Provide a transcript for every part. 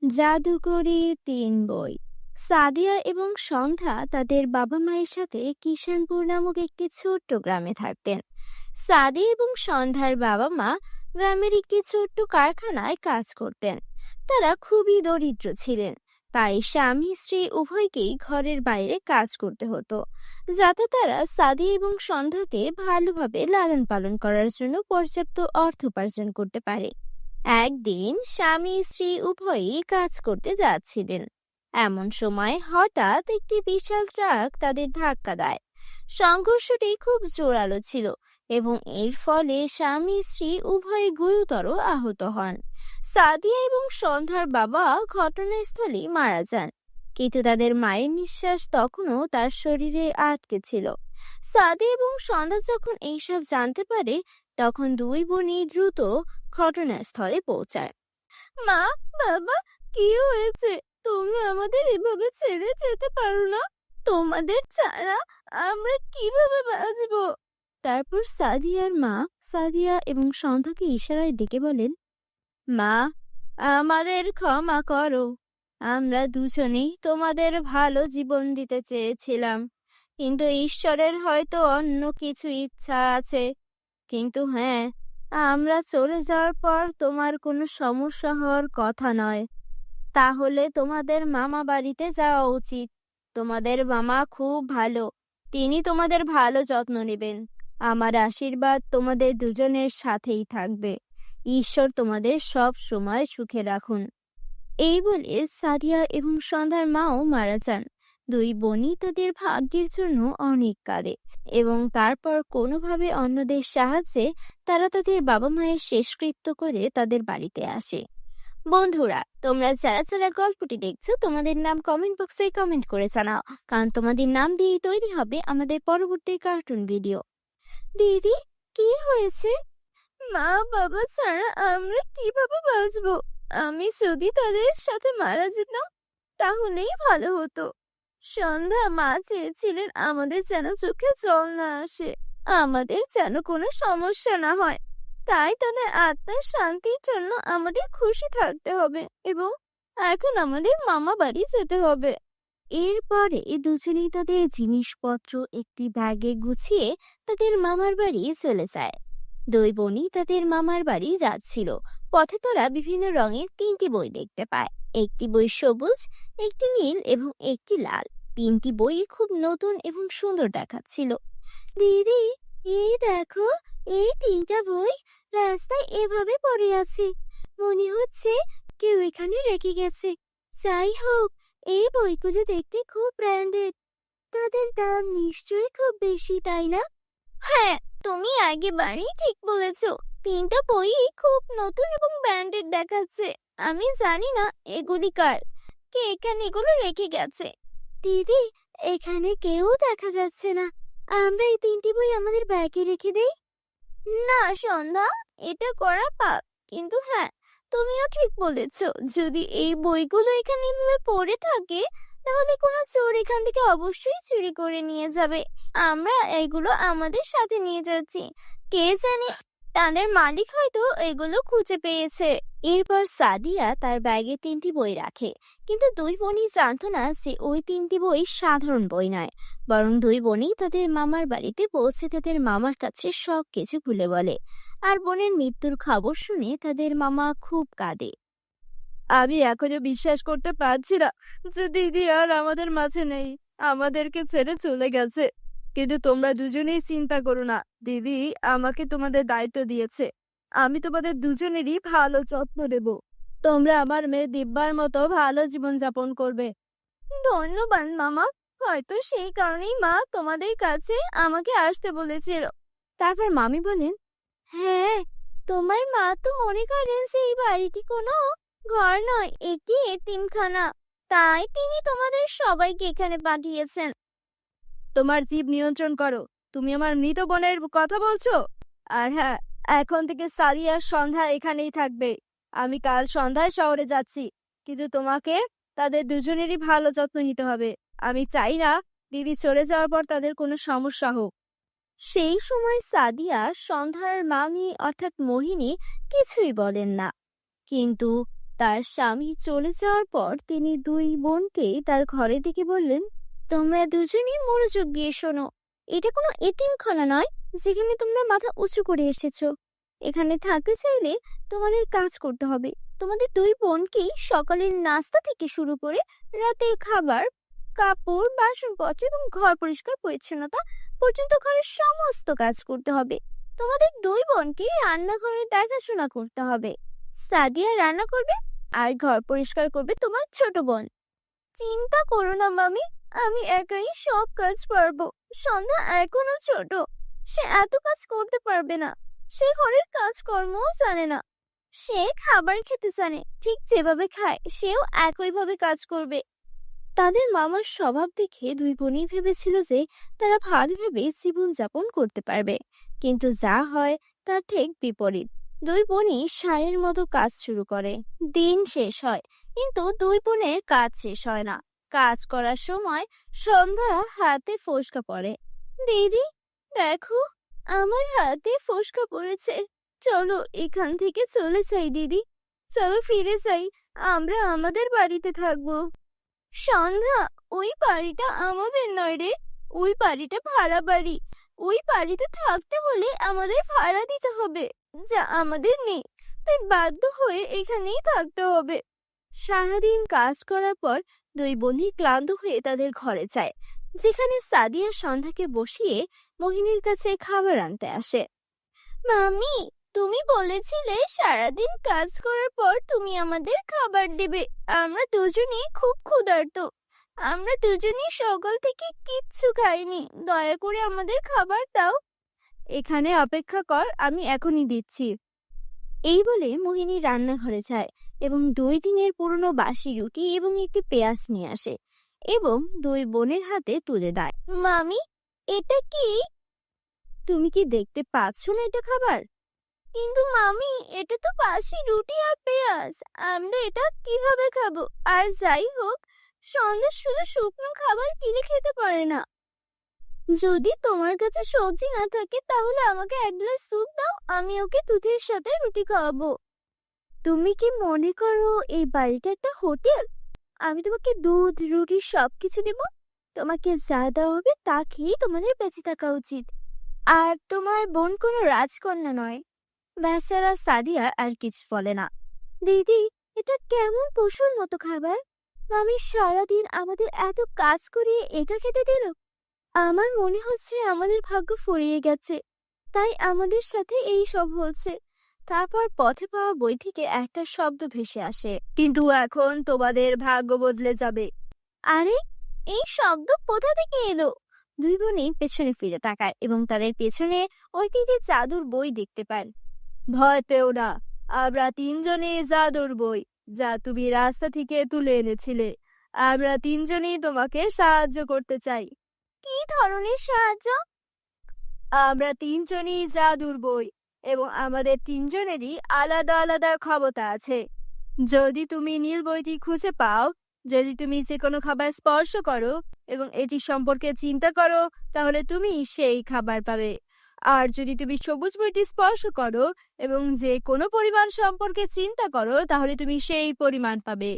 জাদুকরি ৩ বই। সাদিয়া এবং সন্ধ্যা তাদের বাবা মায়ের সাথে কিষানপুর নামক একটি ছোট্ট গ্রামে থাকতেন। সাদিয়া এবং সন্ধ্যার বাবা মা গ্রামের একটি ছোট্ট কারখানায় কাজ করতেন। তারা খুবই দরিদ্র ছিলেন, তাই স্বামী স্ত্রী উভয়কেই ঘরের বাইরে কাজ করতে হতো, যাতে তারা সাদিয়া এবং সন্ধ্যাকে ভালোভাবে লালন পালন করার জন্য পর্যাপ্ত অর্থ উপার্জন করতে পারে। একদিন স্বামী স্ত্রী উভয়ই কাজ করতে যাচ্ছিলেন। এমন সময় হঠাৎ একটি বিশাল ট্রাক তাদের ধাক্কা দেয়। সংঘর্ষটি খুব জোরালো ছিল এবং এর ফলে স্বামী স্ত্রী উভয়ই গুরুতর আহত হন। সাদিয়া এবং সন্ধ্যার বাবা ঘটনাস্থলেই মারা যান, কিন্তু তাদের মায়ের নিঃশ্বাস তখনও তার শরীরে আটকে ছিল। সাদিয়া এবং সন্ধ্যা যখন এইসব জানতে পারে, তখন দুই বোনই দ্রুত ঘটনাস্থলে পৌঁছায়। মা, বাবা, কি হয়েছে? তোমরা আমাদের এভাবে ছেড়ে যেতে পারো না। তোমাদের ছাড়া আমরা কিভাবে বাঁচবো? তারপর সাদিয়া এবং সন্ধ্যাকে ইশারায় ডেকে বলেন, মা, আমাদের ক্ষমা করো। আমরা দুজনেই তোমাদের ভালো জীবন দিতে চেয়েছিলাম, কিন্তু ঈশ্বরের হয়তো অন্য কিছু ইচ্ছা আছে। কিন্তু হ্যাঁ, আমরা চলে যাওয়ার পর তোমার কোনো সমস্যা হওয়ার কথা নয়। তাহলে তোমাদের মামা বাড়িতে যাওয়া উচিত। তোমাদের মামা খুব ভালো, তিনি তোমাদের ভালো যত্ন নেবেন। আমার আশীর্বাদ তোমাদের দুজনের সাথেই থাকবে। ঈশ্বর তোমাদের সব সময় সুখে রাখুন। এই বলে সাদিয়া এবং সন্ধ্যার মাও মারা যান। দুই বোনই তাদের ভাগ্যের জন্য অনেক কাঁদে এবং তারপর কোনোভাবে অন্যদের সাহায্যে তারা তাদের বাবা মায়ের শেষকৃত্য করে তাদের বাড়িতে আসে। বন্ধুরা, তোমরা যারা যারা গল্পটি দেখছো, তোমাদের নাম কমেন্ট বক্সে কমেন্ট করে জানাও, কারণ তোমাদের নাম দিয়েই তৈরি হবে আমাদের পরবর্তী কার্টুন ভিডিও। দিদি, কি হয়েছে? মা বাবা ছাড়া আমরা কিভাবে বাঁচবো? আমি যদি তাদের সাথে মারা যেতাম তাহলেই ভালো হতো। সন্ধ্যা মা চেয়েছিলেন আমাদের যেন চোখে জল না আসে, আমাদের যেন কোনো সমস্যা না হয়। তাই তাদের আত্মার শান্তির জন্য আমাদের খুশি থাকতে হবে এবং এখন আমাদের মামা বাড়ি যেতে হবে। এরপরে দুজনেই তাদের জিনিসপত্র একটি ব্যাগে গুছিয়ে তাদের মামার বাড়ি চলে যায়। দুই বোনই তাদের মামার বাড়ি যাচ্ছিল। পথে তারা বিভিন্ন রঙের 3টি বই দেখতে পায়। একটি বই সবুজ, একটি নীল এবং একটি লাল। 3টি বই খুব নতুন এবং সুন্দর দেখাচ্ছিল। দিদি, এই দেখো, এই 3টা বই রাস্তায় এভাবে পড়ে আছে। মনে হচ্ছে কেউ এখানে রেখে গেছে। যাই হোক, এই বইগুলো দেখতে খুব ব্র্যান্ডেড। তাদের দাম নিশ্চয়ই খুব বেশি, তাই না? হ্যাঁ, তুমি একেবারেই ঠিক বলেছো। 3টা বই খুব নতুন এবং ব্র্যান্ডেড দেখাচ্ছে। আমি জানি না এগুলি কার, কে এখানে এগুলো রেখে গেছে। দিদি, এখানে কেউ দেখা যাচ্ছে না। আমরা এই 3টি বই আমাদের ব্যাগে রেখে দেই। না সন্ধ্যা, এটা করা পাপ। কিন্তু হ্যাঁ, তুমিও ঠিক বলেছো। যদি এই বইগুলো এখানে এভাবে পড়ে থাকে, তাহলে কোনো চোর এখান থেকে অবশ্যই চুরি করে নিয়ে যাবে। আমরা এগুলো আমাদের সাথে নিয়ে যাচ্ছি। কে জানে, তাদের মালিক হয়তো এগুলো খুঁজে পেয়েছে। এরপর সাদিয়া তার ব্যাগে 3টি বই রাখে, কিন্তু দুই বোনই জানতো না যে ওই 3টি বই সাধারণ বই নয়, বরং দুই বোনই তাদের মামার বাড়িতে পৌঁছে তাদের মামার কাছে সব কিছু খুলে বলে। আর বোনের মৃত্যুর খবর শুনে তাদের মামা খুব কাঁদে। আমি এখনো বিশ্বাস করতে পারছি না যে দিদি আর আমাদের মাঝে নেই, আমাদেরকে ছেড়ে চলে গেছে। কিন্তু তোমরা দুজনেই চিন্তা করো না, দিদি আমাকে তোমাদের দায়িত্ব দিয়েছে। আমি তোমাদের দুজনেরই ভালো যত্ন নেব। তোমরা আমার মেয়ে দিব্যার মতো ভালো জীবন যাপন করবে। ধন্যবাদ মামা। হয়তো সেই কারণেই মা তোমাদের কাছে আমাকে আসতে বলেছিল। তারপর মামি বলেন, হ্যাঁ, তোমার মা তো মনে করেন যে এই বাড়িটি কোনো ঘর নয়, এটি এতিমখানা। তাই তিনি তোমাদের সবাইকে এখানে পাঠিয়েছেন। তোমার জিভ নিয়ন্ত্রণ করো। তুমি আমার মৃত বোনের কথা বলছো? আর হ্যাঁ, এখন থেকে সাদিয়া সন্ধ্যা এখানেই থাকবে। আমি কাল সন্ধ্যায় শহরে যাচ্ছি, কিন্তু তোমাকে তাদের দুজনেরই ভালো যত্ন নিতে হবে। আমি চাই না দিদি চলে যাওয়ার পর তাদের কোনো সমস্যা হোক। সেই সময় সাদিয়া সন্ধ্যার মামি অর্থাৎ মোহিনী কিছুই বলেন না, কিন্তু তার স্বামী চলে যাওয়ার পর তিনি দুই বোনকে তার ঘরে ডেকে বললেন, তোমরা দুজনই মনোযোগ দিয়ে শোনো। এটা কোনো এতিমখানা নয় যেখানে তোমরা মাথা উঁচু করে এসেছো। এখানে থাকতে চাইলে তোমাদের কাজ করতে হবে। তোমাদের দুই বোনকেই সকালের নাস্তা থেকে শুরু করে রাতের খাবার, কাপড়, বাসনপত্র এবং ঘর পরিষ্কার পরিচ্ছন্নতা পর্যন্ত ঘরের সমস্ত কাজ করতে হবে। তোমাদের দুই বোনকে রান্নাঘরে দেখাশোনা করতে হবে। সাদিয়া রান্না করবে আর ঘর পরিষ্কার করবে তোমার ছোট বোন। চিন্তা করো না মামি, আমি একাই সব কাজ পারবো। সন্ধ্যা এখনো ছোট, সে এত কাজ করতে পারবে না। সে ঘরের কাজকর্মও জানে না। সে খাবার খেতে জানে, ঠিক যেভাবে খায় সেও একইভাবে কাজ করবে। তাদের মামার স্বভাব দেখে দুই বোনই ভেবেছিল যে তারা ভালোভাবে জীবনযাপন করতে পারবে, কিন্তু যা হয় তার ঠিক বিপরীত। দুই বোনই ষাঁড়ের মতো কাজ শুরু করে। দিন শেষ হয় কিন্তু দুই বোনের কাজ শেষ হয় না। কাজ করার সময় সন্ধ্যা হাতে ফোসকা পড়ে। দিদি, দেখো আমার হাতে ফোসকা পড়েছে। চলো এখান থেকে চলে যাই দিদি, চলো ফিরে যাই, আমরা আমাদের বাড়িতে থাকবো। সন্ধ্যা, ওই বাড়িটা আমাদের নয় রে, ওই বাড়িটা ভাড়া বাড়ি। ওই বাড়িতে থাকতে হলে আমাদের ভাড়া দিতে হবে, যা আমাদের নেই, তাই বাধ্য হয়ে এখানেই থাকতে হবে। সারাদিন কাজ করার পর দুই বোনই ক্লান্ত হয়ে তাদের ঘরে যায়, যেখানে সাদিয়া সন্ধ্যাকে বসিয়ে মোহিনীর কাছে খাবার আনতে আসে। মামি, তুমি বলেছিলে সারাদিন কাজ করার পর তুমি আমাদের খাবার দেবে। আমরা দুজনেই খুব ক্ষুধার্ত। আমরা দুজনেই সকাল থেকে কিচ্ছু খাইনি। দয়া করে আমাদের খাবার দাও। এখানে অপেক্ষা কর, আমি এখনই দিচ্ছি। এই বলে মোহিনী রান্নাঘরে যায় এবং 2 দিনের পুরনো বাসি রুটি এবং একটি পেঁয়াজ নিয়ে আসে এবং দুই বোনের হাতে তুলে দেয়। মামি, এটা কি? তুমি কি দেখতে পাচ্ছ না এটা খাবার? কিন্তু মামি, এটা তো বাসি রুটি আর পেঁয়াজ। আমরা এটা কিভাবে খাবো? আর যাই হোক, সন্ধ্যা শুধু শুকনো খাবার কিনে খেতে পারে না। যদি তোমার কাছে সবজি না থাকে তাহলে আমাকে 1 গ্লাস স্যুপ দাও, আমি ওকে দুধের সাথে রুটি খাওয়াবো। তুমি কি মনে করো এই বাড়িটা একটা হোটেল? আমি তোমাকে দুধ, রুটি সবকিছু দেব। তোমাকে যা দেওয়া হবে তা খেয়েই তোমাদের বেঁচে থাকা উচিত। আর তোমার বোন কোনো রাজকন্যা নয়। বেচারা সাদিয়া আর কিছু বলে না। দিদি, এটা কেমন পশুর মতো খাবার? মামি সারাদিন আমাদের এত কাজ করিয়ে এটা খেতে দিল। আমার মনে হচ্ছে আমাদের ভাগ্য ফুরিয়ে গেছে, তাই আমাদের সাথে এই সব হচ্ছে। তারপর পথে পাওয়া বই থেকে একটা শব্দ ভেসে আসে, কিন্তু এখন তোমাদের ভাগ্য বদলে যাবে। আরে, এই শব্দ কোথা থেকে এলো? দুই বোনই পেছনে ফিরে তাকায় এবং তাদের পেছনে ওই 3টি জাদুর বই দেখতে পান। ভয় পেও না, আমরা 3 জনই জাদুর বই, যা তুমি রাস্তা থেকে তুলে এনেছিলে। আমরা 3 জনই তোমাকে সাহায্য করতে চাই। কি ধরনের সাহায্য? আমরা 3 জনই জাদুর বই এবং আমাদের 3 জনেরই আলাদা আলাদা ক্ষমতা আছে। যদি তুমি নীল বইটি খুঁজে পাও, যদি তুমি যে কোনো খাবার স্পর্শ করো এবং এটি সম্পর্কে চিন্তা করো, তাহলে তুমি সেই খাবার পাবে। আর যদি তুমি সবুজ বইটি স্পর্শ করো এবং যে কোনো পরিমাণ সম্পর্কে চিন্তা করো, তাহলে তুমি সেই পরিমাণ পাবে।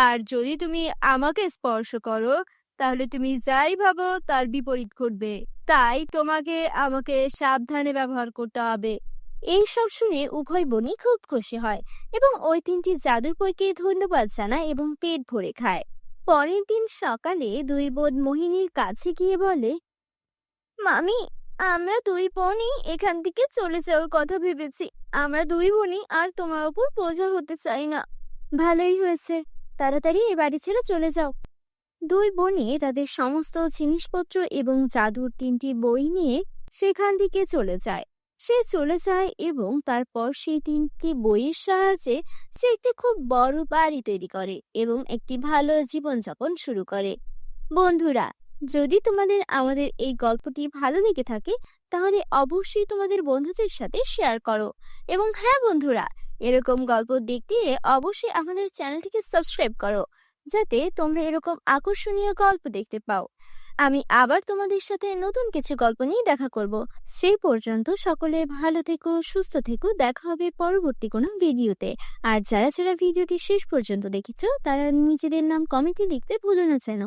আর যদি তুমি আমাকে স্পর্শ করো, তাহলে তুমি যাই ভাবো তার বিপরীত ঘটবে। তাই তোমাকে আমাকে সাবধানে ব্যবহার করতে হবে। এইসব শুনে উভয় বোনই খুব খুশি হয় এবং ওই 3টি জাদুর বইকে ধন্যবাদ জানায় এবং পেট ভরে খায়। পরের দিন সকালে দুই বোন মোহিনীর কাছে গিয়ে বলে, মামি, আমরা দুই বোনই এখান থেকে চলে যাওয়ার কথা ভেবেছি। আমরা দুই বোনই আর তোমার উপর বোঝা হতে চাই না। ভালোই হয়েছে, তাড়াতাড়ি এই বাড়ি ছেড়ে চলে যাও। দুই বোনই তাদের সমস্ত জিনিসপত্র এবং জাদুর 3টি বই নিয়ে সেখান থেকে চলে যায়। সে চলে যায় এবং তারপর সেই 3টি বইয়ের সাহায্যে সে একটি খুব বড় বাড়ি তৈরি করে এবং একটি ভালো জীবনযাপন শুরু করে। বন্ধুরা, যদি তোমাদের আমাদের এই গল্পটি ভালো লেগে থাকে তাহলে অবশ্যই তোমাদের বন্ধুদের সাথে শেয়ার করো। এবং হ্যাঁ বন্ধুরা, এরকম গল্প দেখতে অবশ্যই আমাদের চ্যানেলটিকে সাবস্ক্রাইব করো, যাতে তোমরা এরকম আকর্ষণীয় গল্প দেখতে পাও। আমি আবার তোমাদের সাথে নতুন কিছু গল্প নিয়ে দেখা করব। সেই পর্যন্ত সকলে ভালো থেকো, সুস্থ থেকো। দেখা হবে পরবর্তী কোনো ভিডিওতে। আর যারা যারা ভিডিওটি শেষ পর্যন্ত দেখেছো তারা নিজেদের নাম কমেন্টে লিখতে ভুলো না যেন।